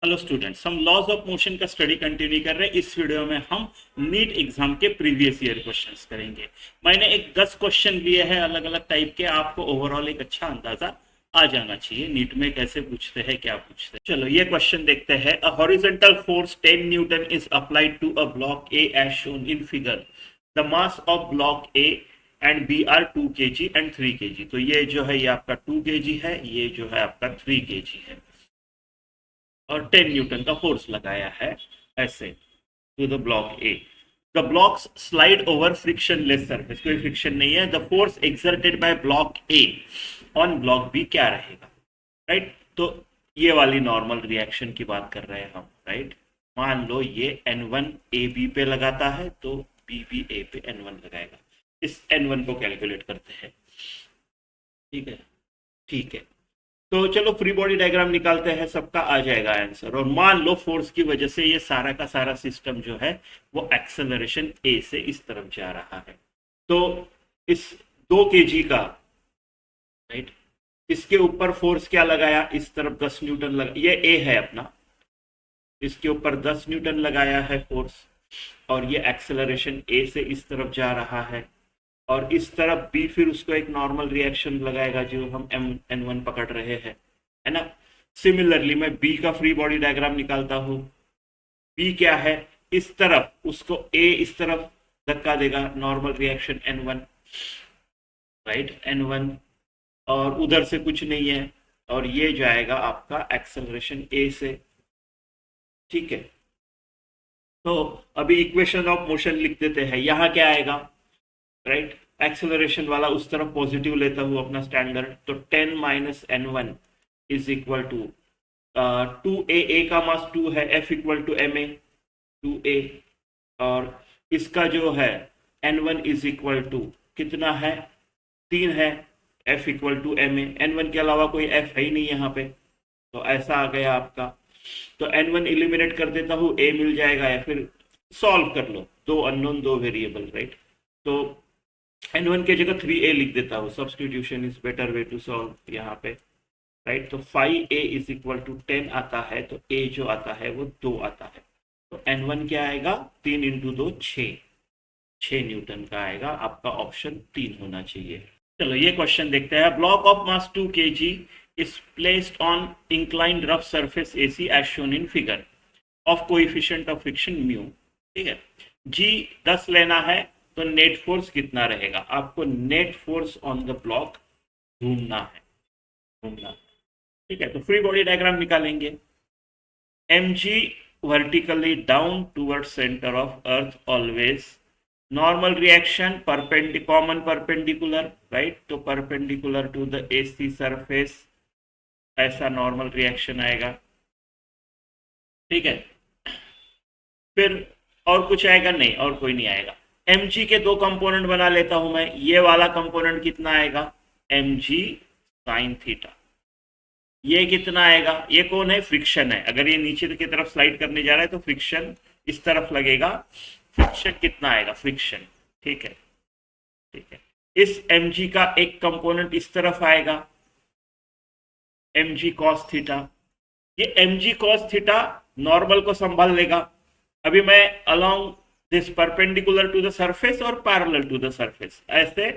Hello students, हम laws of motion का study continue कर रहे हैं। इस वीडियो में हम नीट एग्जाम के प्रीवियस ईयर क्वेश्चंस करेंगे। मैंने एक 10 क्वेश्चन लिए हैं अलग अलग टाइप के। आपको ओवरऑल एक अच्छा अंदाजा आ जाना चाहिए नीट में कैसे पूछते हैं, क्या पूछते हैं। चलो ये क्वेश्चन देखते हैं। A horizontal force 10 newton is applied to a block A as shown in figure. The mass of block A and B are 2 kg and 3 kg। तो ये जो है ये आपका 2 kg है, ये जो है आपका 3 kg है और 10 न्यूटन का फोर्स लगाया है ऐसे to the block A. The blocks slide over frictionless surface, कोई फ्रिक्शन नहीं है। The force exerted by block A on block B क्या रहेगा, राइट। तो ये वाली नॉर्मल रिएक्शन की बात कर रहे हैं हम, राइट। मान लो ये N1 ए बी पे लगाता है तो बी भी ए पे N1 लगाएगा। इस N1 को कैलकुलेट करते हैं, ठीक है। ठीक है, तो चलो फ्री बॉडी डायग्राम निकालते हैं, सबका आ जाएगा आंसर। और मान लो फोर्स की वजह से ये सारा का सारा सिस्टम जो है वो एक्सेलरेशन ए से इस तरफ जा रहा है। तो इस 2 kg का, राइट, इसके ऊपर फोर्स क्या लगाया, इस तरफ 10 न्यूटन लगा, ये ए है अपना, इसके ऊपर 10 न्यूटन लगाया है फोर्स। और ये एक्सेलरेशन ए से इस तरफ जा रहा है और इस तरफ भी फिर उसको एक नॉर्मल रिएक्शन लगाएगा जो हम N1 पकड़ रहे हैं, है ना। सिमिलरली मैं बी का फ्री बॉडी डायग्राम निकालता हूँ। बी क्या है, इस तरफ उसको ए इस तरफ धक्का देगा, normal reaction N1, right, N1। और उधर से कुछ नहीं है और ये जाएगा आपका एक्सेलरेशन ए से, ठीक है। तो अभी इक्वेशन ऑफ मोशन लिख देते हैं। यहाँ क्या आएगा, राइट, एक्सेलरेशन वाला उस तरफ पॉजिटिव लेता हूँ अपना स्टैंडर्ड। तो 10 minus N1 is equal to 2a, A का मास 2 है, F equal to M a 2a। और इसका जो है N1 इज इक्वल टू कितना है, 3 है, F equal to M a. N1 के अलावा कोई F है ही नहीं यहाँ पे, तो ऐसा आ गया आपका। तो N1 इलिमिनेट कर देता हूँ, A मिल जाएगा या फिर सॉल्व कर लो, दो अननोन दो वेरिएबल, राइट। तो N1 की जगह 3a लिख देता हूँ, substitution is better way to solve यहाँ पे, राइट। तो 5a इज इक्वल टू 10 आता है, तो a जो आता है वो 2 आता है। तो N1 क्या आएगा, 3 इंटू 2 6 न्यूटन का आएगा। आपका ऑप्शन 3 होना चाहिए। चलो ये क्वेश्चन देखते हैं। Block of mass 2 kg is placed on inclined rough surface AC as shown in figure of coefficient of friction mu, ठीक है। जी 10 लेना है, तो नेट फोर्स कितना रहेगा, आपको net force on the block ढूंढना है, ढूंढना, ठीक है। तो फ्री बॉडी डायग्राम निकालेंगे। mg vertically down towards center of earth always, normal reaction common perpendicular, right। तो perpendicular to the AC surface, ऐसा नॉर्मल रिएक्शन आएगा, ठीक है। फिर और कुछ आएगा नहीं, और कोई नहीं आएगा। mg के दो कंपोनेंट बना लेता हूं मैं। ये वाला कंपोनेंट कितना आएगा, mg sin थीटा। ये कितना आएगा, ये कौन है, फ्रिक्शन है। अगर ये नीचे की तरफ स्लाइड करने जा रहा है तो फ्रिक्शन इस तरफ लगेगा। फ्रिक्शन कितना आएगा, फ्रिक्शन, ठीक है, ठीक है। इस mg का एक कंपोनेंट इस तरफ आएगा, mg cos थीटा। ये mg cos थीटा नॉर्मल को संभाल लेगा। अभी मैं along this perpendicular to the surface और पैरेलल टू द सरफेस ऐसे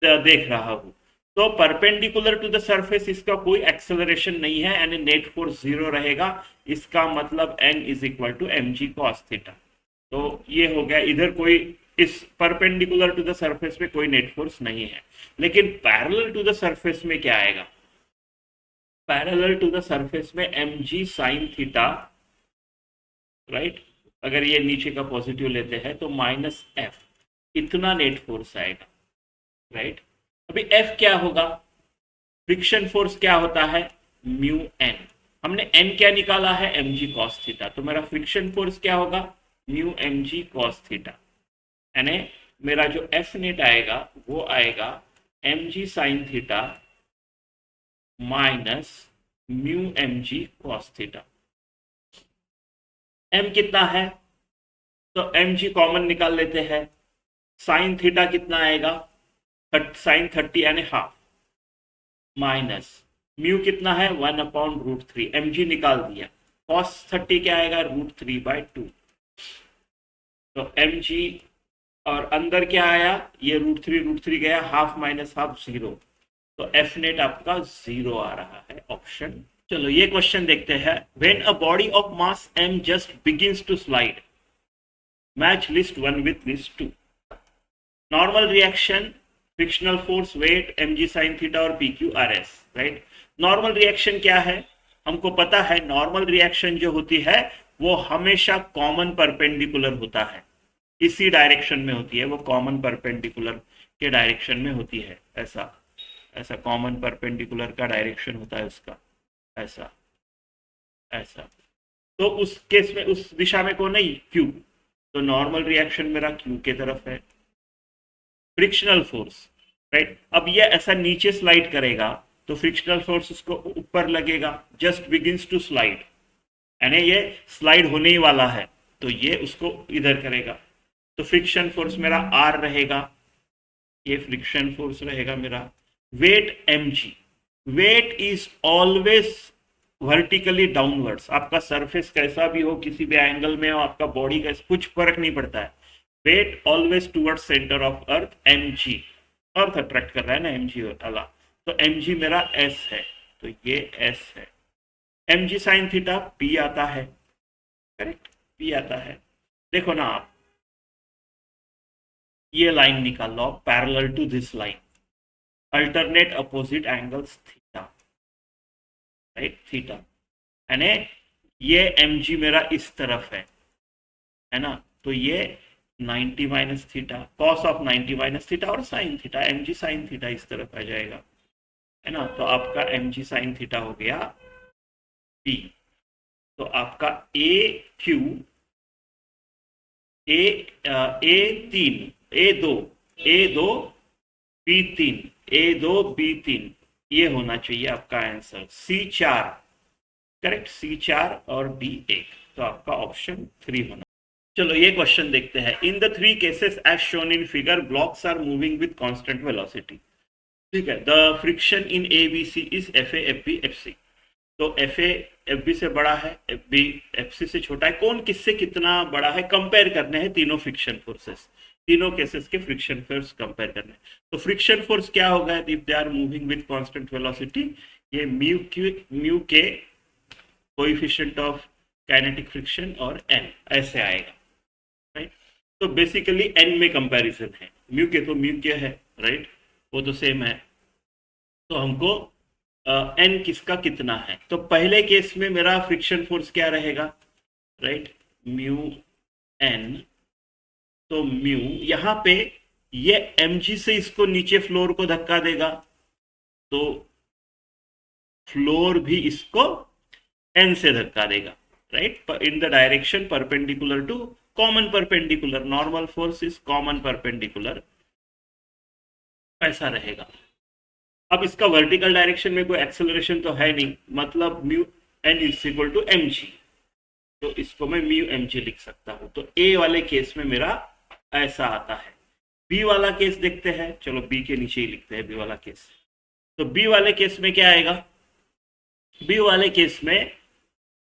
देख रहा हूं। तो परपेंडिकुलर टू द सरफेस इसका कोई एक्सेलरेशन नहीं है, यानी नेट फोर्स 0 रहेगा। इसका मतलब n is equal to mg cos theta. तो ये हो गया, इधर कोई इस परपेंडिकुलर टू द सरफेस में कोई नेट फोर्स नहीं है। लेकिन पैरेलल टू द सरफेस में क्या आएगा, पैरेलल टू द सरफेस में mg sin थीटा, राइट। अगर ये नीचे का पॉजिटिव लेते हैं तो माइनस f, इतना नेट फोर्स आएगा, राइट। अभी F क्या होगा, फ्रिक्शन फोर्स क्या होता है, म्यू एन। हमने n क्या निकाला है, mg cos थीटा। तो मेरा फ्रिक्शन फोर्स क्या होगा, म्यू mg cos थीटा। यानी मेरा जो F नेट आएगा वो आएगा mg sin theta minus mu mg cos theta. m कितना है, तो mg कॉमन निकाल लेते हैं। साइन थीटा कितना आएगा, साइन 30 यानी हाफ, माइनस म्यू कितना है 1/√3, mg निकाल दिया। कॉस 30 क्या आएगा, √3/2। तो एम जी, और अंदर क्या आया, ये √3 गया, हाफ माइनस हाफ 0। तो एफ नेट आपका 0 आ रहा है, ऑप्शन। चलो ये क्वेश्चन देखते हैं। When a body of mass m just begins to slide, match list 1 with list 2। Normal reaction, frictional force, weight, mg sin theta और pq rs, right. Normal reaction क्या है, हमको पता है नॉर्मल रिएक्शन जो होती है वो हमेशा कॉमन परपेंडिकुलर होता है, इसी डायरेक्शन में होती है, वो कॉमन परपेंडिकुलर के डायरेक्शन में होती है। ऐसा ऐसा कॉमन परपेंडिकुलर का डायरेक्शन होता है उसका, ऐसा ऐसा। तो उस केस में उस दिशा में कौन है, क्यू। तो नॉर्मल रिएक्शन मेरा क्यू के तरफ है। फ्रिक्शनल फोर्स, राइट, अब ये ऐसा नीचे स्लाइड करेगा तो फ्रिक्शनल फोर्स उसको ऊपर लगेगा, जस्ट बिगिंस टू स्लाइड, यानी ये स्लाइड होने ही वाला है, तो ये उसको इधर करेगा। तो फ्रिक्शन फोर्स मेरा आर रहेगा, ये फ्रिक्शन फोर्स रहेगा मेरा। Weight mg, weight is always vertically downwards, आपका सरफेस कैसा भी हो, किसी भी एंगल में हो, आपका बॉडी का कुछ फर्क नहीं पड़ता है। Weight always towards centre of earth, mg, earth attract कर रहा है ना mg वाला, तो mg मेरा s है, तो ये s है। mg साइन थीटा p आता है, करेक्ट, p आता है। देखो ना आप, ये लाइन निकाल लो parallel to this line, alternate opposite angles theta, right, theta, यानी ये mg मेरा इस तरफ है ना, तो ये 90 minus theta, cos of 90 minus theta और sine theta, mg sine theta इस तरफ आ जाएगा, है ना। तो आपका mg साइन थीटा हो गया p। तो आपका ए क्यू, ए दो B3, A2 B3, ये होना चाहिए आपका आंसर। C4, करेक्ट, C4 और D1, तो आपका ऑप्शन 3 होना। चलो ये क्वेश्चन देखते हैं। In the 3 cases as shown in figure, blocks are moving with constant velocity. ठीक है, the friction in ABC is FA FB FC। तो FA FB से बड़ा है, FB FC से छोटा है, कौन किससे कितना बड़ा है कंपेयर करने हैं तीनों फ्रिक्शन फोर्सेस, तीनों केसेस के फ्रिक्शन फोर्स कंपेयर करने। तो फ्रिक्शन फोर्स क्या होगा if they are moving with constant velocity, ये mu K coefficient of kinetic friction और n ऐसे आएगा, राइट। तो बेसिकली n में कंपैरिजन है, म्यू के तो म्यू के है, राइट, वो तो सेम है। तो हमको n किसका कितना है, तो पहले केस में मेरा फ्रिक्शन फोर्स क्या रहेगा, राइट, म्यू n। तो म्यू यहाँ पे ये mg से इसको नीचे फ्लोर को धक्का देगा, तो फ्लोर भी इसको n से धक्का देगा, right, in the direction perpendicular to common perpendicular, normal force is common perpendicular, ऐसा रहेगा। अब इसका वर्टिकल डायरेक्शन में कोई एक्सेलरेशन तो है नहीं, मतलब mu n is equal to mg, तो इसको मैं म्यू mg लिख सकता हूं। तो ए वाले केस में मेरा ऐसा आता है। बी वाला केस देखते हैं, चलो बी के नीचे ही लिखते हैं बी वाला केस। तो बी वाले केस में क्या आएगा, बी वाले केस में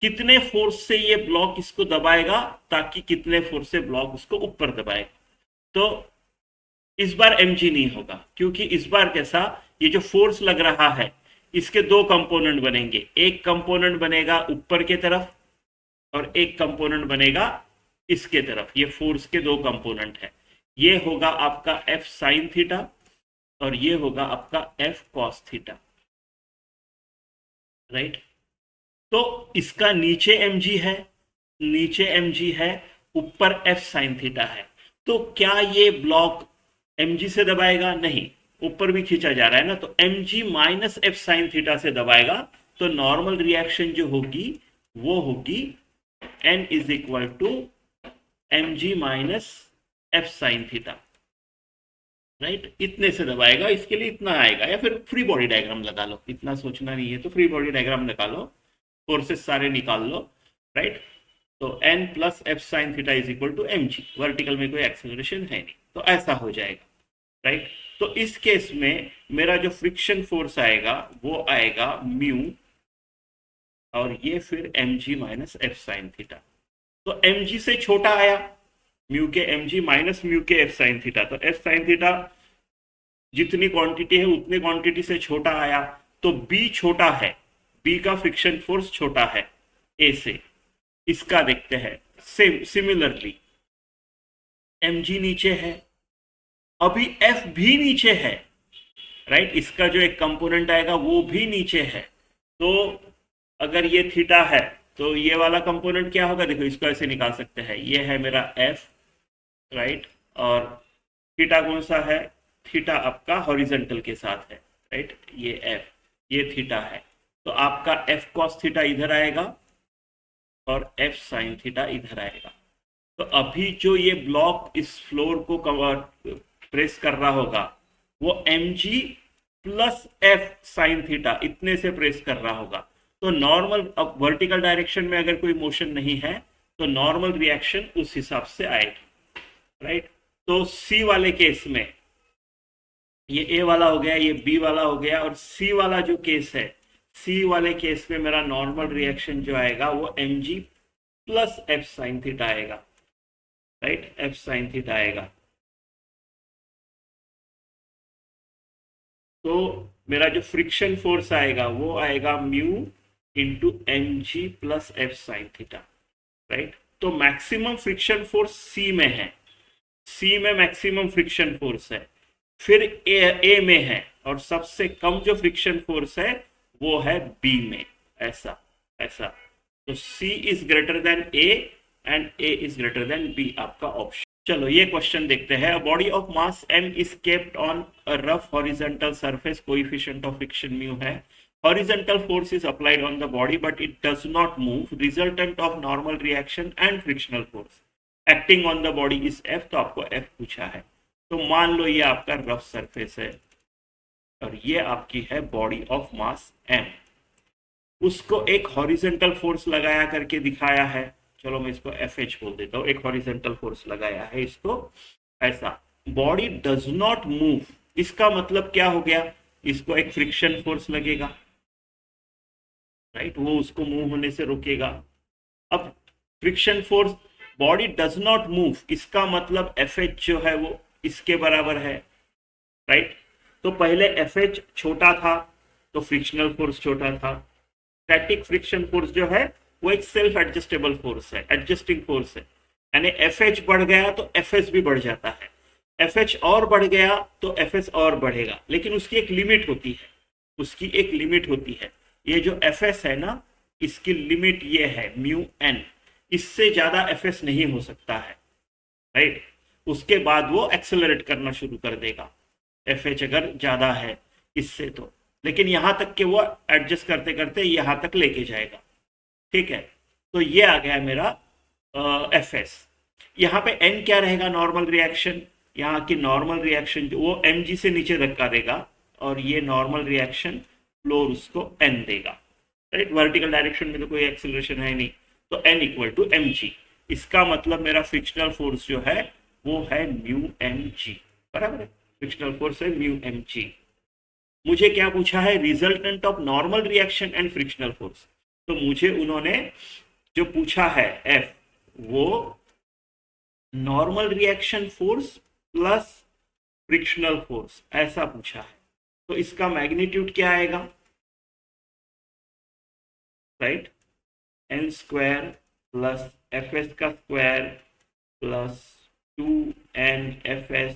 कितने फोर्स से ये ब्लॉक इसको दबाएगा, ताकि कितने फोर्स से ब्लॉक उसको ऊपर दबाएगा। तो इस बार mg नहीं होगा, क्योंकि इस बार कैसा, ये जो फोर्स लग रहा है इसके दो कंपोनेंट बनेंगे, एक कंपोनेंट बनेगा ऊपर के तरफ और एक कंपोनेंट बनेगा इसके तरफ, ये फोर्स के दो कंपोनेंट है। ये होगा आपका F साइन थीटा और ये होगा आपका F कॉस थीटा, राइट। तो इसका नीचे mg है, नीचे mg है, ऊपर F साइन थीटा है। तो क्या ये ब्लॉक mg से दबाएगा, नहीं, ऊपर भी खींचा जा रहा है ना, तो mg minus F sine theta से दबाएगा। तो नॉर्मल रिएक्शन जो होगी वो होगी n is equal to mg minus F sine theta, right, इतने से दबाएगा, इसके लिए इतना आएगा। या फिर फ्री बॉडी डायग्राम लगा लो, इतना सोचना नहीं है तो फ्री बॉडी डायग्राम लगा लो, फोर्सेस सारे निकाल लो, राइट। तो n plus F sine theta is equal to mg, vertical में कोई एक्सेलरेशन है नहीं, तो ऐसा हो जाएगा, राइट। तो इस केस में मेरा जो फ्रिक्शन फोर्स आएगा वो आएगा म्यू और ये फिर एम जी माइनस एफ साइन थीटा। तो एम जी से छोटा आया म्यू के एम जी minus mu K F sine theta, तो एफ साइन थीटा जितनी क्वांटिटी है उतनी क्वांटिटी से छोटा आया, तो बी छोटा है, बी का फ्रिक्शन फोर्स छोटा है ए से। इसका देखते हैं सेम सिमिलरली एम जी नीचे है, अभी एफ भी नीचे है, राइट, इसका जो एक कंपोनेंट आएगा वो भी नीचे है। तो अगर ये थीटा है तो ये वाला कंपोनेंट क्या होगा, देखो इसको ऐसे निकाल सकते हैं, ये है मेरा एफ, राइट, और थीटा कौन सा है, थीटा आपका हॉरिजेंटल के साथ है, राइट, ये एफ, ये थीटा है, तो आपका एफ कॉस थीटा इधर आएगा और एफ साइन थीटा इधर आएगा। तो अभी जो ये ब्लॉक इस फ्लोर को प्रेस कर रहा होगा वो M G plus F sine theta इतने से प्रेस कर रहा होगा। तो नॉर्मल, अब वर्टिकल डायरेक्शन में अगर कोई मोशन नहीं है तो नॉर्मल रिएक्शन उस हिसाब से आएगी, राइट। तो सी वाले केस में ये ए वाला हो गया, ये बी वाला हो गया, और सी वाला जो केस है, सी वाले केस में मेरा नॉर्मल रिएक्शन जो आएगा वो M G plus F sine theta आएगा, राइट, एफ साइन थीटा आएगा। तो मेरा जो फ्रिक्शन फोर्स आएगा वो आएगा mu into M G plus F sine theta, right. तो मैक्सिमम फ्रिक्शन फोर्स सी में है, सी में मैक्सिमम फ्रिक्शन फोर्स है, फिर ए में है, और सबसे कम जो फ्रिक्शन फोर्स है वो है बी में, ऐसा ऐसा। तो C is greater than A and A is greater than B, आपका ऑप्शन। चलो ये क्वेश्चन देखते हैं। A body of mass m is kept on a rough horizontal surface, coefficient of friction mu है, horizontal force is applied on the body but it does not move, resultant of normal reaction and frictional force acting on the body is F। तो आपको F पूछा है, तो मान लो ये आपका rough surface है और ये आपकी है बॉडी ऑफ मास M, उसको एक हॉरिजॉन्टल फोर्स लगाया करके दिखाया है, चलो मैं इसको FH बोल देता हूँ, एक हॉरिजॉन्टल फोर्स लगाया है इसको ऐसा, बॉडी डज नॉट मूव, इसका मतलब क्या हो गया, इसको एक फ्रिक्शन फोर्स लगेगा, राइट, वो उसको मूव होने से रोकेगा। अब friction force, body does not move, इसका मतलब FH जो है वो इसके बराबर है, राइट। तो पहले FH छोटा था तो फ्रिक्शनल फोर्स छोटा था, स्टैटिक फ्रिक्शन फोर्स जो है वो एक सेल्फ एडजस्टेबल फोर्स है, एडजस्टिंग फोर्स है, यानी FH बढ़ गया तो FS भी बढ़ जाता है, FH और बढ़ गया तो FS और बढ़ेगा, लेकिन उसकी एक लिमिट होती है, उसकी एक लिमिट होती है। ये जो FS है ना, इसकी लिमिट ये है म्यू एन, इससे ज्यादा FS नहीं हो सकता है, राइट। उसके बाद वो एक्सेलरेट करना शुरू कर देगा FH अगर ज्यादा है इससे, तो लेकिन यहां तक के वो एडजस्ट करते करते यहां तक लेके जाएगा, ठीक है। तो ये आ गया मेरा FS। यहाँ पे N क्या रहेगा, नॉर्मल रिएक्शन, यहाँ की नॉर्मल रिएक्शन जो वो mg से नीचे धक्का देगा और ये नॉर्मल रिएक्शन फ्लोर उसको n देगा, राइट, वर्टिकल डायरेक्शन में तो कोई एक्सेलरेशन है नहीं, तो n इक्वल टू mg, इसका मतलब मेरा फ्रिक्शनल फोर्स जो है वो है म्यू mg, बराबर है, फ्रिक्शनल फोर्स है म्यू mg। मुझे क्या पूछा है, resultant of normal reaction and frictional force, तो मुझे उन्होंने जो पूछा है F, वो normal reaction force plus frictional force ऐसा पूछा है, तो इसका मैग्नीट्यूड क्या आएगा, right, N square plus FS का square plus 2NFS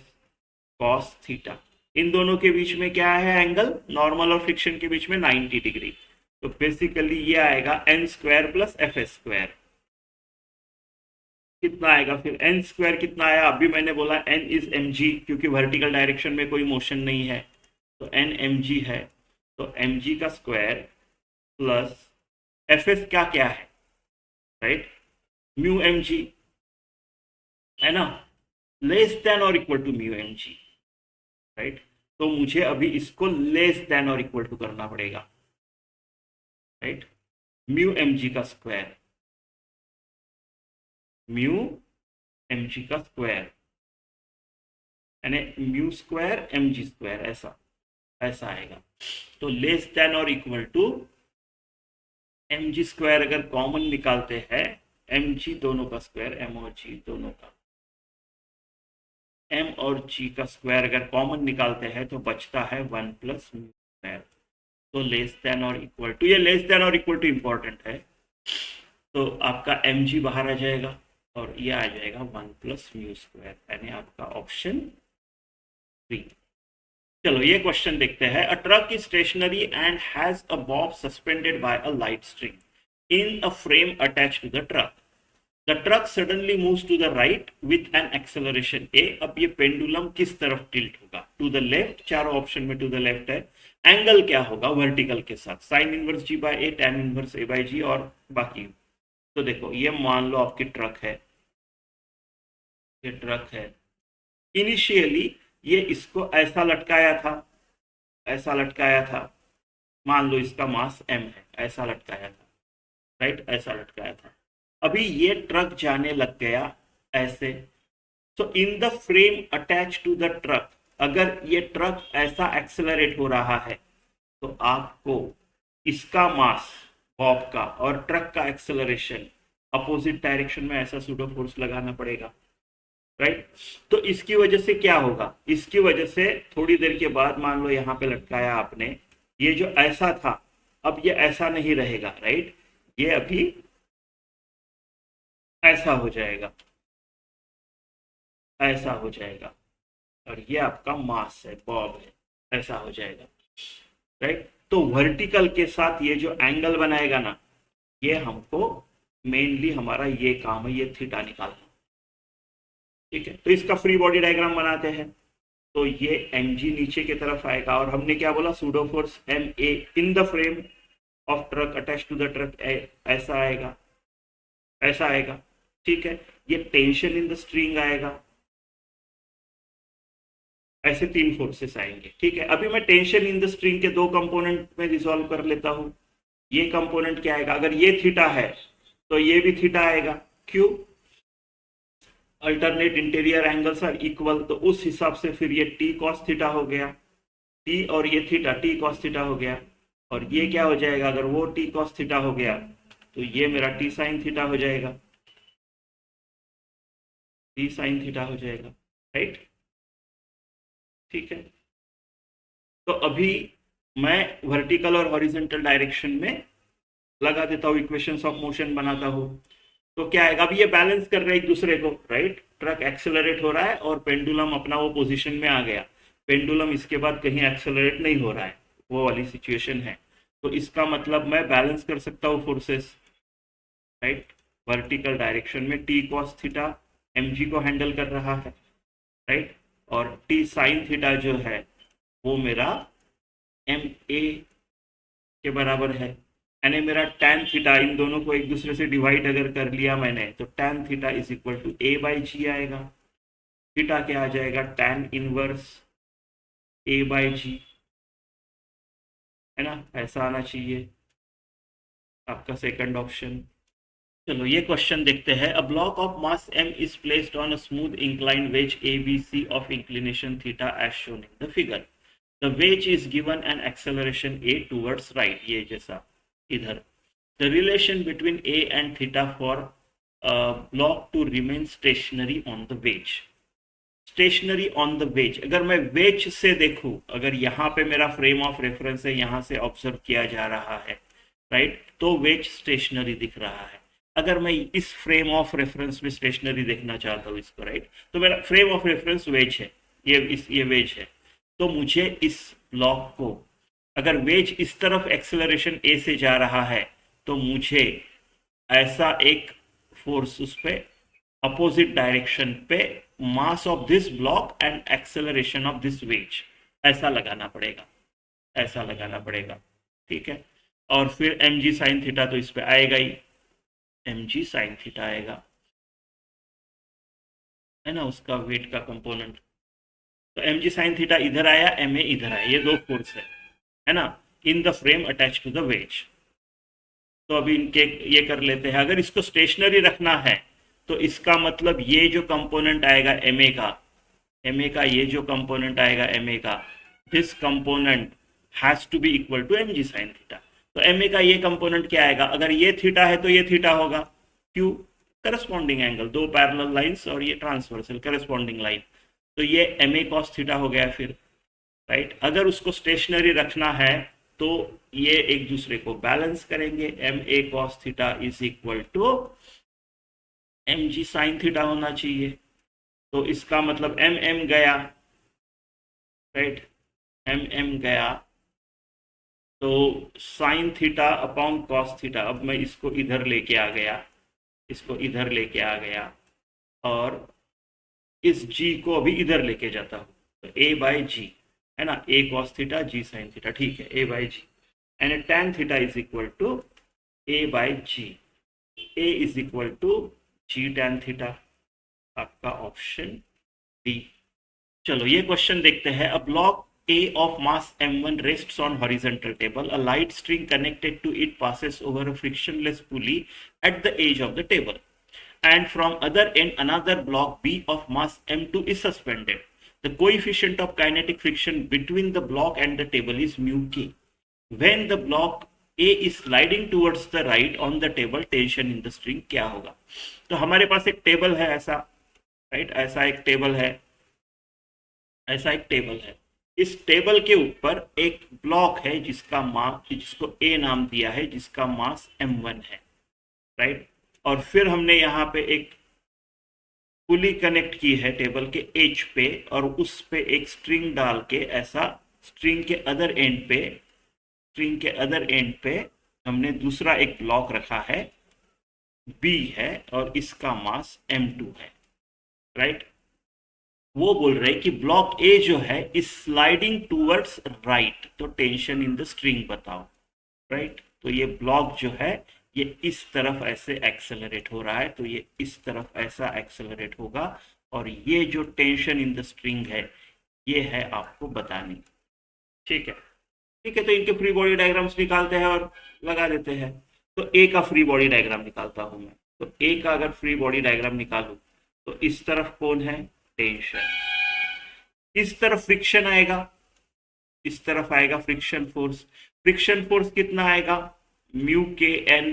cos theta, इन दोनों के बीच में क्या है एंगल, नॉर्मल और फ्रिक्शन के बीच में 90 डिग्री, तो बेसिकली ये आएगा n square plus FS square, कितना आएगा फिर, n स्क्वायर कितना आया, अभी मैंने बोला n इज mg, क्योंकि वर्टिकल डायरेक्शन में कोई मोशन नहीं है तो n mg है, तो mg का स्क्वायर प्लस FS क्या क्या है, राइट, म्यू mg है ना, लेस देन और equal to mu mg, right. तो मुझे अभी इसको लेस देन और इक्वल टू करना पड़ेगा, राइट, म्यू mg का स्क्वायर, म्यू mg का स्क्वायर यानी म्यू स्क्वायर mg स्क्वायर, ऐसा ऐसा आएगा, तो लेस देन और equal to M G square अगर कॉमन निकालते हैं, एम जी दोनों का स्क्वायर, एम और जी दोनों का, एम और जी का स्क्वायर अगर कॉमन निकालते हैं तो बचता है 1 + म्यू स्क्वायर। तो लेस देन और इक्वल टू, ये लेस देन और इक्वल टू इंपॉर्टेंट है। तो आपका एम जी बाहर आ जाएगा और ये आ जाएगा 1 + म्यू स्क्वायर, यानी आपका ऑप्शन 3। चलो ये क्वेश्चन देखते हैं। A truck is stationary and has a bob suspended by a light string in a frame attach to the truck. The truck suddenly moves to the right with an acceleration a. अब ये pendulum किस तरफ tilt होगा? To the left, चारों option में to the left है। Angle क्या होगा वर्टिकल के साथ? Sine inverse g by a, tan inverse a by g और बाकी। तो देखो ये मान लो आपकी ट्रक है, ये ट्रक है। इनिशियली ये इसको ऐसा लटकाया था, ऐसा लटकाया था। मान लो इसका मास m है, ऐसा लटकाया था, राइट, ऐसा लटकाया था। अभी ये ट्रक जाने लग गया ऐसे। So in the frame attach to the truck, अगर ये ट्रक ऐसा एक्सेलरेट हो रहा है तो आपको इसका मास बॉब का और ट्रक का एक्सेलरेशन अपोजिट डायरेक्शन में ऐसा सूडो फोर्स लगाना पड़ेगा, राइट। तो इसकी वजह से क्या होगा? इसकी वजह से थोड़ी देर के बाद मान लो यहाँ पे लटकाया आपने, ये जो ऐसा था अब ये ऐसा नहीं रहेगा, राइट। ये अभी ऐसा हो जाएगा, ऐसा हो जाएगा, और ये आपका मास है, बॉब है, ऐसा हो जाएगा, राइट। तो वर्टिकल के साथ ये जो एंगल बनाएगा ना, ये हमको मेनली हमारा ये काम है, ये थीटा निकालना, ठीक है। तो इसका फ्री बॉडी डायग्राम बनाते हैं। तो ये एम जी नीचे की तरफ आएगा और हमने क्या बोला? Pseudo force M A in the frame of truck attach to the truck, ऐसा आएगा, ऐसा आएगा, ठीक है। ये टेंशन इन द स्ट्रिंग आएगा, ऐसे तीन फोर्सेस आएंगे, ठीक है। अभी मैं टेंशन इन द स्ट्रिंग के दो कंपोनेंट में रिजॉल्व कर लेता हूं। ये कंपोनेंट क्या आएगा? अगर ये थीटा है तो ये भी थीटा आएगा, क्यों? Alternate interior angles are equal, तो उस हिसाब से फिर ये टी कॉस थीटा हो गया, टी और ये थीटा टी कॉस थीटा हो गया। और ये क्या हो जाएगा? अगर वो टी कॉस थीटा हो गया तो ये मेरा टी साइन थीटा हो जाएगा, टी साइन थीटा हो जाएगा, राइट, ठीक है। तो अभी मैं वर्टिकल और हॉरिजॉन्टल डायरेक्शन में लगा देता हूँ, इक्वेशंस ऑफ मोशन बनाता हूँ। तो क्या आएगा? अभी ये बैलेंस कर रहे हैं एक दूसरे को, राइट। ट्रक एक्सेलरेट हो रहा है और पेंडुलम अपना वो पोजीशन में आ गया। पेंडुलम इसके बाद कहीं एक्सेलरेट नहीं हो रहा है, वो वाली सिचुएशन है। तो इसका मतलब मैं बैलेंस कर सकता हूँ फोर्सेस, राइट। वर्टिकल डायरेक्शन में T cos theta M G को हैंडल कर रहा है, राइट। और टी साइन थीटा जो है वो मेरा एम ए के बराबर है, यानी मेरा tan थीटा, इन दोनों को एक दूसरे से डिवाइड अगर कर लिया मैंने तो tan theta is equal to a by g आएगा। थीटा क्या आ जाएगा? tan inverse a by g, है ना, ऐसा आना चाहिए आपका सेकंड ऑप्शन। चलो ये क्वेश्चन देखते हैं। A block of mass m is placed on a smooth incline wedge A B C of inclination theta as shown in the figure. The wedge is given an acceleration a towards right, ये जैसा इधर। The relation between a and theta for block to remain stationary on the wedge. Stationary on the wedge, अगर मैं veg से देखूं, अगर यहाँ पे मेरा फ्रेम ऑफ रेफरेंस है, यहाँ से ऑब्जर्व किया जा रहा है, राइट, तो वेज स्टेशनरी दिख रहा है। अगर मैं इस फ्रेम ऑफ रेफरेंस में स्टेशनरी देखना चाहता हूँ इसको, राइट, तो मेरा फ्रेम ऑफ रेफरेंस वेज है, ये वेज है। तो मुझे इस ब्लॉक को, अगर वेज इस तरफ एक्सेलरेशन ए से जा रहा है तो मुझे ऐसा एक फोर्स उस पे अपोजिट डायरेक्शन पे, mass of this block and acceleration of this wedge, ऐसा लगाना पड़ेगा, ऐसा लगाना पड़ेगा, ठीक है। और फिर एम जी साइन थीटा तो इस पे आएगा ही, एम जी साइन थीटा आएगा, है ना, उसका वेट का कंपोनेंट। तो एम जी साइन थीटा इधर आया, एम ए इधर आया, ये दो फोर्स है ना, in the frame attach to the wedge. तो अभी इनके ये कर लेते हैं। अगर इसको स्टेशनरी रखना है तो इसका मतलब ये जो कंपोनेंट आएगा एम ए का, ये जो कंपोनेंट आएगा एम ए का, this component has to be equal to M G sine theta. तो एम ए का ये कंपोनेंट क्या आएगा, अगर ये थीटा है तो ये थीटा होगा, क्यू करस्पॉन्डिंग एंगल, दो पैरेलल लाइंस और ये ट्रांसवर्सल करस्पॉन्डिंग लाइन, तो ये एम ए कॉस थीटा हो गया फिर, राइट। अगर उसको स्टेशनरी रखना है तो ये एक दूसरे को बैलेंस करेंगे, M A cos theta is equal to M G sine theta होना चाहिए। तो इसका मतलब एम एम गया, राइट, एम एम गया, तो sine theta upon cos theta, अब मैं इसको इधर लेके आ गया, इसको इधर लेके आ गया और इस जी को अभी इधर लेके जाता हूँ, तो ए बाई जी है ना, a cos theta g sine theta, ठीक है, a by g, and tan theta is equal to a by g, a is equal to g tan theta, आपका ऑप्शन डी। चलो ये क्वेश्चन देखते हैं। A block A of mass m1 rests on horizontal table. A light string connected to it passes over a frictionless pulley at the edge of the table. And from other end, another block B of mass m2 is suspended. The coefficient of kinetic friction between the block and the table is mu k. When the block A is sliding towards the right on the table, tension in the string क्या होगा? तो हमारे पास एक table है ऐसा, right, ऐसा एक table है, ऐसा एक टेबल है। इस टेबल के ऊपर एक ब्लॉक है जिसका मास, जिसको ए नाम दिया है, जिसका मास m1 है, राइट। और फिर हमने यहाँ पे एक पुली कनेक्ट की है टेबल के एज पे, और उस पे एक स्ट्रिंग डाल के ऐसा, स्ट्रिंग के अदर एंड पे, स्ट्रिंग के अदर एंड पे हमने दूसरा एक ब्लॉक रखा है, बी है, और इसका मास m2 है, राइट। वो बोल रहे कि ब्लॉक ए जो है इज स्लाइडिंग टूवर्ड्स राइट, तो टेंशन इन द स्ट्रिंग बताओ, राइट। तो ये ब्लॉक जो है ये इस तरफ ऐसे एक्सेलरेट हो रहा है, तो ये इस तरफ ऐसा एक्सेलरेट होगा, और ये जो टेंशन इन द स्ट्रिंग है ये है आपको बतानी, ठीक है, ठीक है। तो इनके फ्री बॉडी डायग्राम्स निकालते हैं और लगा देते हैं। तो ए का फ्री बॉडी डायग्राम निकालता हूं मैं। तो ए का अगर फ्री बॉडी डायग्राम निकालूं तो इस तरफ कौन है, टेंशन, इस तरफ फ्रिक्शन आएगा, इस तरफ आएगा फ्रिक्शन फोर्स। फ्रिक्शन फोर्स कितना आएगा, म्यू के एन,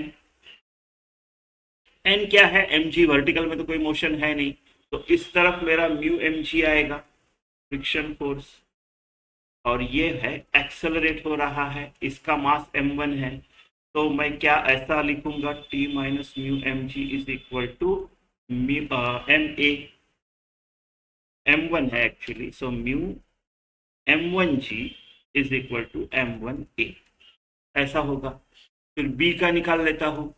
एन क्या है, एम जी, वर्टिकल में तो कोई मोशन है नहीं, तो इस तरफ मेरा म्यू एम जी आएगा फ्रिक्शन फोर्स, और ये है एक्सेलरेट हो रहा है, इसका मास m1 है, तो मैं क्या ऐसा लिखूंगा, t minus mu M G is equal to M A, m1 है actually, so mu m1 G is equal to m1 A, ऐसा होगा। फिर b का निकाल लेता हूँ,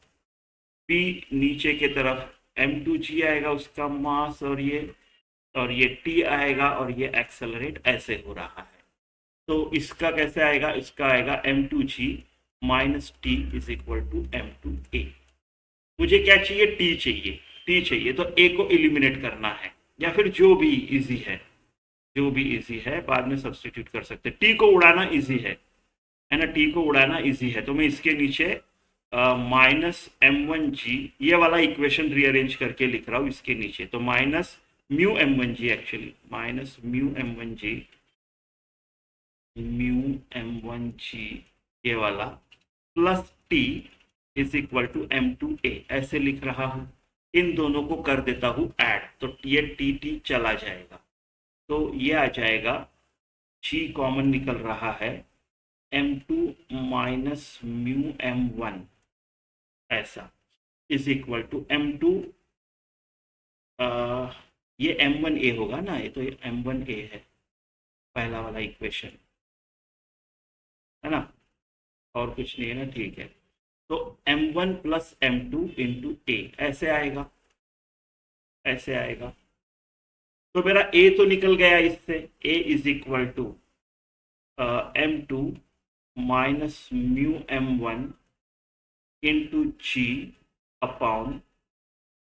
b नीचे के तरफ m2 जी आएगा उसका मास, और ये t आएगा, और ये एक्सेलरेट ऐसे हो रहा है, तो इसका कैसे आएगा, इसका आएगा m2 G minus T is equal to m2 A. मुझे क्या चाहिए, t चाहिए, t चाहिए, तो a को एलिमिनेट करना है, या फिर जो भी इजी है, जो भी इजी है बाद में सब्स्टिट्यूट कर सकते हैं। टी को उड़ाना इजी है ना, टी को उड़ाना इजी है, तो मैं इसके नीचे माइनस m1 जी, ये वाला इक्वेशन रीअरेंज करके लिख रहा हूँ इसके नीचे, तो minus mu m1 G, actually minus mu m1 G, mu m1 G ये वाला, plus T is equal to m2 A, ऐसे लिख रहा हूँ। इन दोनों को कर देता हूँ ऐड, तो ये टी टी चला जाएगा, तो ये आ जाएगा, जी कॉमन निकल रहा है, m2 माइनस म्यू m1 ऐसा इज इक्वल टू m2, ये m1a होगा ना, ये तो m1a है, पहला वाला इक्वेशन है ना, और कुछ नहीं है ना, ठीक है। तो m1 प्लस m2 इंटू ए ऐसे आएगा, ऐसे आएगा, तो मेरा a तो निकल गया इससे, a is equal to m2 minus mu m1 into G upon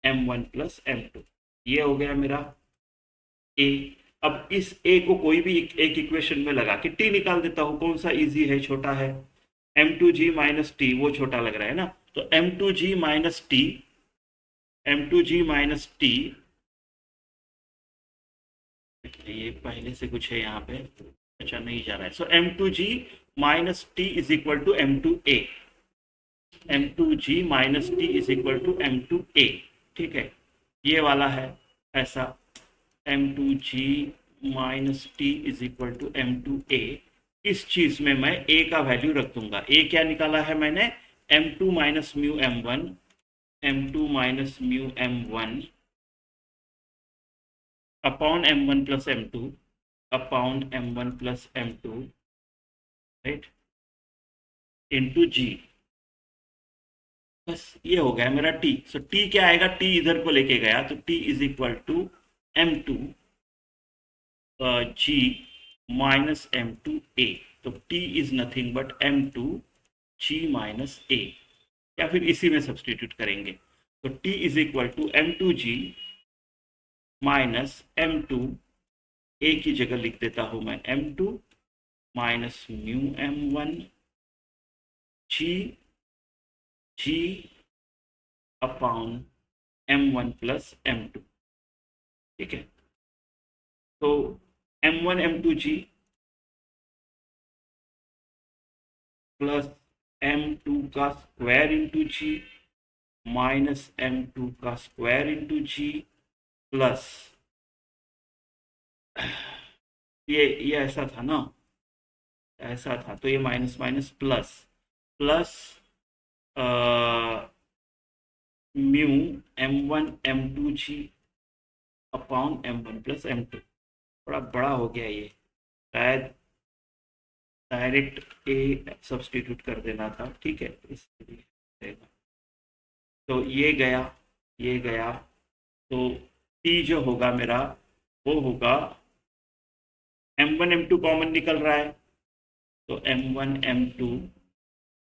m1 plus m2, ये हो गया मेरा a। अब इस a को कोई भी एक इक्वेशन में लगा के t निकाल देता हूँ, कौन सा इजी है, छोटा है, m2g माइनस टी, वो छोटा लग रहा है ना, तो m2g minus T, m2g minus T, ये पहले से कुछ है यहाँ पे, अच्छा नहीं जा रहा है, so m2g minus T is equal to m two a, m two g minus T is equal to m two a. ठीक है, ये वाला है ऐसा, m two g minus T is equal to m two a. इस चीज में मैं ए का वैल्यू रख दूंगा। ए क्या निकाला है मैंने, m two minus mu M one, M two minus mu M one upon M one plus M two, upon M one plus M two, right, into g. बस ये हो गया मेरा टी। सो टी क्या आएगा, टी इधर को लेके गया तो t is equal to m two g minus M two a. तो t is nothing but m two g minus a, या फिर इसी में सब्सटीट्यूट करेंगे। तो t is equal to m two g minus M two, a की जगह लिख देता हूं मैं m two minus mu M one g g upon M one plus M two. ठीक है, तो एम वन एम टू जी प्लस एम टू का square into G minus M two का स्क्वायर इंटू जी प्लस ये ऐसा था ना, ऐसा था, तो ये minus minus plus plus mu M one M two G upon M one plus M two. बड़ा बड़ा हो गया ये, शायद डायरेक्ट ए सब्सटीट्यूट कर देना था। ठीक है, इसलिए तो ये गया, ये गया, तो टी जो होगा मेरा वो होगा M one M two common निकल रहा है तो एम वन एम टू,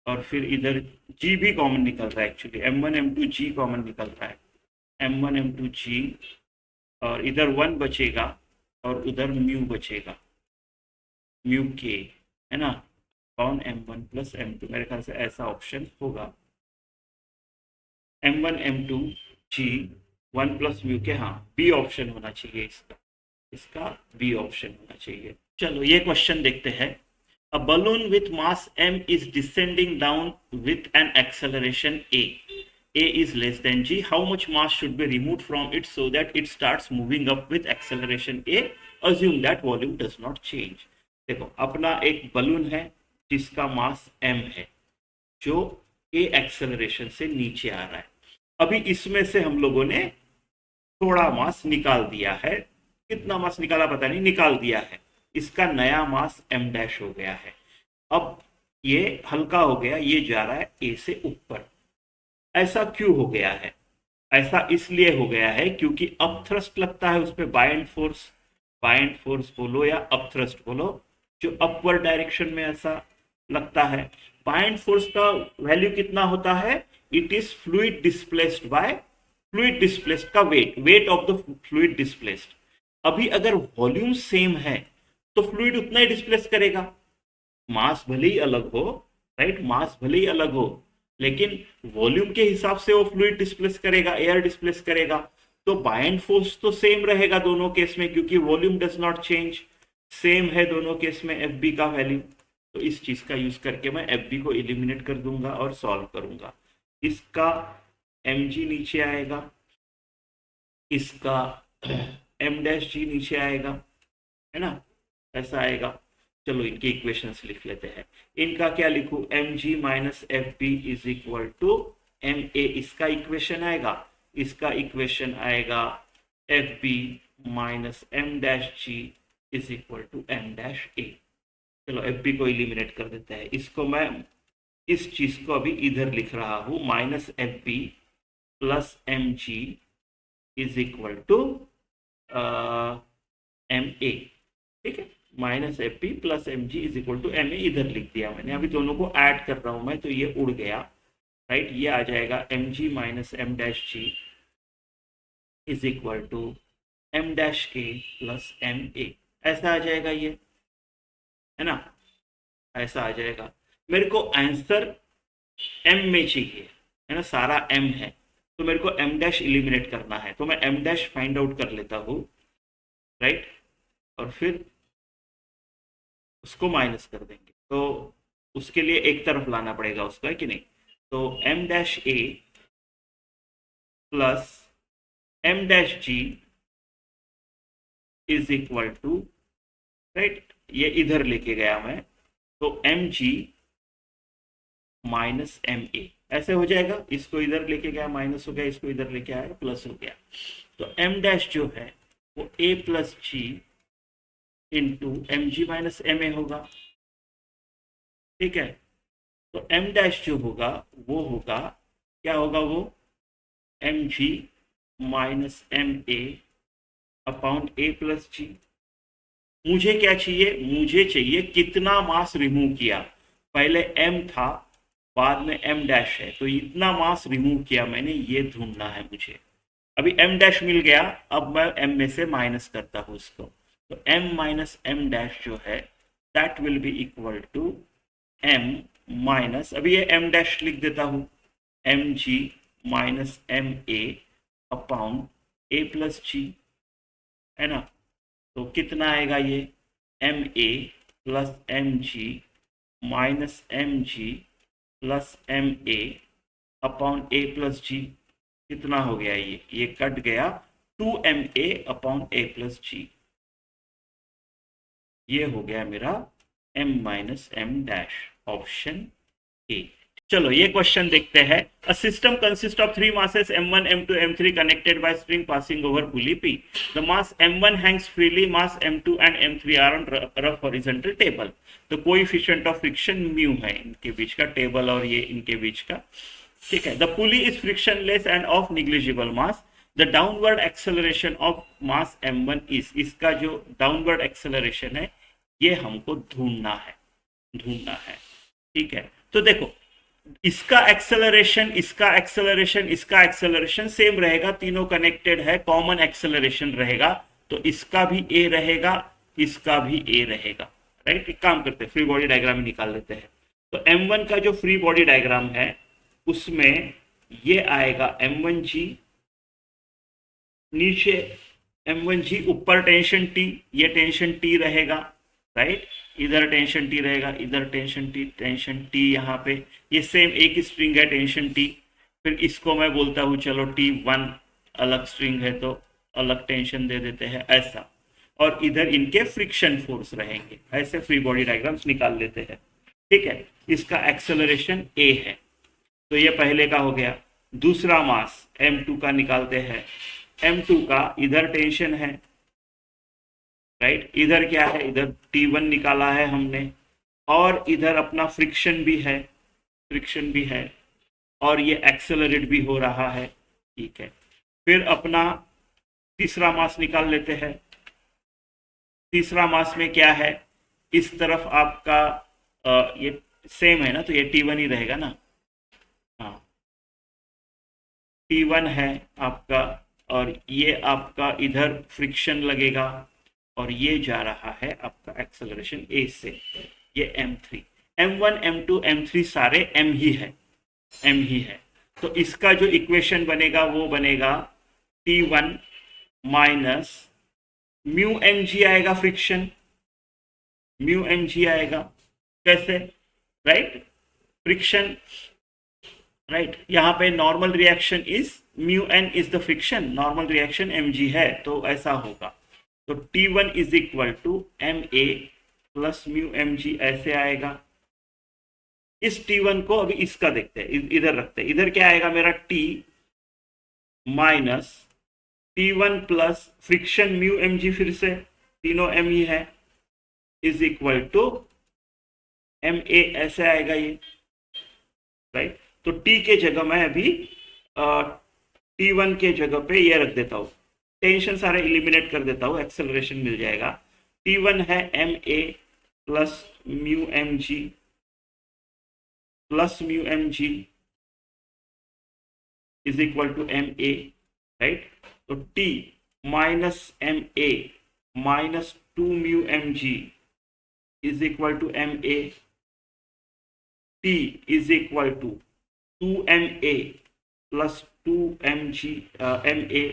और फिर इधर जी भी कॉमन निकल रहा है, actually M one M two G common निकल रहा है, M one M two G, और इधर वन बचेगा और उधर म्यू बचेगा, म्यू के, है ना, upon M one plus M two. मेरे ख्याल से ऐसा ऑप्शन होगा, M one M two G one plus mu K, हाँ बी ऑप्शन होना चाहिए इसका, इसका बी ऑप्शन होना चाहिए। चलो ये क्वेश्चन देखते हैं। A balloon with mass m is descending down with an acceleration a. A is less than g. How much mass should be removed from it so that it starts moving up with acceleration a? Assume that volume does not change. देखो अपना एक balloon है जिसका मास m है, जो a acceleration से नीचे आ रहा है। अभी इसमें से हम लोगों ने थोड़ा मास निकाल दिया है, कितना मास निकाला पता नहीं, निकाल दिया है। इसका नया मास m डैश हो गया है। अब ये हल्का हो गया, ये जा रहा है a से ऊपर। ऐसा क्यों हो गया है? ऐसा इसलिए हो गया है क्योंकि अपथ्रस्ट लगता है उस पर, बाइंड फोर्स बोलो या अपथ्रस्ट बोलो, जो अपवर्ड डायरेक्शन में ऐसा लगता है। बाइंड फोर्स का वैल्यू कितना होता है? It is fluid displaced by fluid displaced का weight of the fluid displaced. अभी अगर वॉल्यूम सेम है तो फ्लूइड उतना ही डिस्प्लेस करेगा, मास भले ही अलग हो, राइट, मास भले ही अलग हो, लेकिन वॉल्यूम के हिसाब से वो फ्लूइड डिस्प्लेस करेगा, एयर डिस्प्लेस करेगा। तो बाइंड फोर्स तो सेम रहेगा दोनों केस में, क्योंकि volume does not change, same है दोनों केस में एफ बी का वैल्यू। तो इस चीज का यूज करके मैं एफ बी को एलिमिनेट कर दूंगा और सॉल्व करूंगा। इसका एम जी नीचे आएगा, इसका एम डैश जी नीचे आएगा, है ना, ऐसा आएगा। चलो इनके इक्वेशंस लिख लेते हैं। इनका क्या लिखूं? M ji minus F b is equal to M a, इसका इक्वेशन आएगा। इसका इक्वेशन आएगा f b minus M dash ji is equal to M dash a. चलो एफ बी को एलिमिनेट कर देते हैं। इसको मैं इस चीज को अभी इधर लिख रहा हूं, minus F B plus M G is equal to M A. ठीक है, minus F P plus M G is equal to M A इधर लिख दिया मैंने। अभी दोनों को ऐड कर रहा हूं मैं, तो ये उड़ गया, राइट। ये आ जाएगा M ji minus M dash ji is equal to M dash A plus M A, ऐसा आ जाएगा ये, है ना, ऐसा आ जाएगा। मेरे को आंसर एम में चाहिए, है ना, सारा एम है, तो मेरे को एम डैश इलिमिनेट करना है, तो मैं एम डैश फाइंड आउट कर लेता हूँ, राइट, और फिर उसको माइनस कर देंगे। तो उसके लिए एक तरफ लाना पड़ेगा उसको, है कि नहीं। तो m dash A plus m dash ji is equal to, right, ये इधर लेके गया मैं, तो M ji minus M A ऐसे हो जाएगा। इसको इधर लेके गया माइनस हो गया, इसको इधर लेके आया प्लस हो गया। तो एम डैश जो है वो a plus g into M G minus M a होगा, ठीक है। तो एम डैश जो होगा वो होगा, क्या होगा वो, M G minus M a upon a plus g. मुझे क्या चाहिए, मुझे चाहिए कितना मास रिमूव किया। पहले एम था, बाद में एम डैश है, तो इतना मास रिमूव किया मैंने, ये ढूंढना है मुझे। अभी एम डैश मिल गया, अब मैं एम में से माइनस करता हूँ इसको। तो एम माइनस एम डैश जो है that will be equal to m minus, अभी ये एम डैश लिख देता हूँ, m ji minus M a upon a plus g, है ना। तो कितना आएगा ये, m A plus M G minus m ji plus M a upon a plus g. कितना हो गया ये कट गया, two M a upon a plus g. ये हो गया मेरा m minus M dash, option A. चलो ये क्वेश्चन देखते हैं। A system consist of three masses m1 m2 m3 connected by string passing over pulley p. The mass m1 hangs freely, mass m2 and m3 are on rough horizontal table. तो coefficient of friction mu है इनके बीच का, table और ये इनके बीच का, ठीक है। The pulley is frictionless end of negligible mass. The downward acceleration of mass m1 is, इसका जो डाउनवर्ड एक्सेलरेशन है ये हमको ढूंढना है, ठीक है। तो देखो इसका एक्सेलरेशन, इसका एक्सेलरेशन, इसका एक्सेलरेशन सेम रहेगा, तीनों कनेक्टेड है, कॉमन एक्सेलरेशन रहेगा, तो इसका भी ए रहेगा, इसका भी ए रहेगा, राइट। एक काम करते हैं, फ्री बॉडी डायग्राम निकाल लेते हैं। तो M1 का जो फ्री बॉडी डायग्राम है उसमें ये आएगा M1G, नीचे M1G, ऊपर टेंशन T, ये टेंशन T रहेगा, राइट। इधर टेंशन T रहेगा, इधर टेंशन T यहाँ पे, ये सेम एक स्ट्रिंग है टेंशन T। फिर इसको मैं बोलता हूँ चलो T1, अलग स्ट्रिंग है तो अलग टेंशन दे देते हैं ऐसा, और इधर इनके फ्रिक्शन फोर्स रहेंगे। ऐसे फ्री बॉडी डायग्राम्स निकाल लेते हैं, ठीक है। इसका एक्सेलरेशन A है, तो ये पहले का हो गया। दूसरा मास M2 का निकालते हैं। M2 का इधर टेंशन है, राइट, इधर क्या है, इधर T1 निकाला है हमने, और इधर अपना फ्रिक्शन भी है, और ये एक्सेलरेट भी हो रहा है, ठीक है। फिर अपना तीसरा मास निकाल लेते हैं। तीसरा मास में क्या है, इस तरफ आपका ये सेम है ना, तो ये T1 ही रहेगा ना, हाँ T1 है आपका, और ये आपका इधर फ्रिक्शन लगेगा, और ये जा रहा है आपका एक्सेलरेशन ए से, ये M3, M1 M2 M3 सारे M ही है। तो इसका जो इक्वेशन बनेगा वो बनेगा T1 माइनस म्यू एम जी आएगा, फ्रिक्शन म्यू एम जी आएगा, कैसे, राइट, फ्रिक्शन, राइट। यहाँ पे normal reaction is mu N is the friction, normal reaction M G है, तो ऐसा होगा। तो T1 is equal to M A plus mu M G ऐसे आएगा। इस T1 को अभी इसका देखते हैं, इधर रखते हैं। इधर क्या आएगा मेरा, T minus T1 plus friction mu M G, फिर से तीनों एम ही है, is equal to M A ऐसे आएगा ये, राइट। तो T के जगह मैं अभी T1 के जगह पे ये रख देता हूँ, टेंशन सारे इलिमिनेट कर देता हूँ, एक्सेलरेशन मिल जाएगा। T1 है M A plus mu M G is equal to M A, right. तो T minus M A minus 2 mu M G is equal to M A. T is equal to 2 M A plus 2 M G M A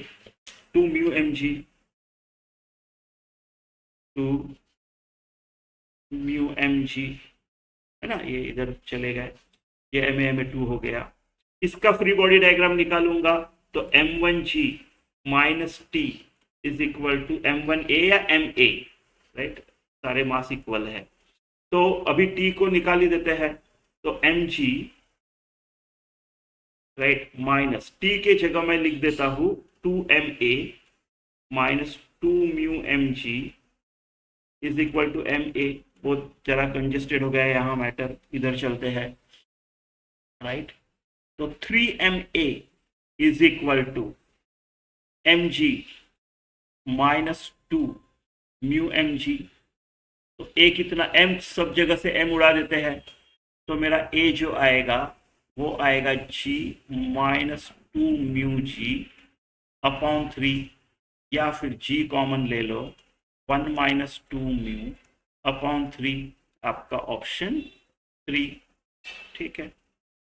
2 mu M G 2 mu M G है ना, ये इधर चले गए, ये Ma2 हो गया। इसका फ्री बॉडी डायग्राम निकालूंगा तो M1G minus T is equal to M1A या MA, राइट, सारे मास इक्वल है। तो अभी टी को निकाल ही देते हैं, तो mg, राइट, माइनस टी के जगह मैं लिख देता हूं 2ma minus 2μmg is equal to ma। बहुत जरा कंजेस्टेड हो गया है यहाँ मैटर, इधर चलते हैं, राइट। तो 3ma is equal to mg minus 2μmg। तो a कितना, m सब जगह से m उड़ा देते हैं, तो मेरा a जो आएगा वो आएगा g माइनस 2μg अपॉन 3, या फिर g कॉमन ले लो, 1 माइनस 2μ अपॉन 3, आपका ऑप्शन 3, ठीक है।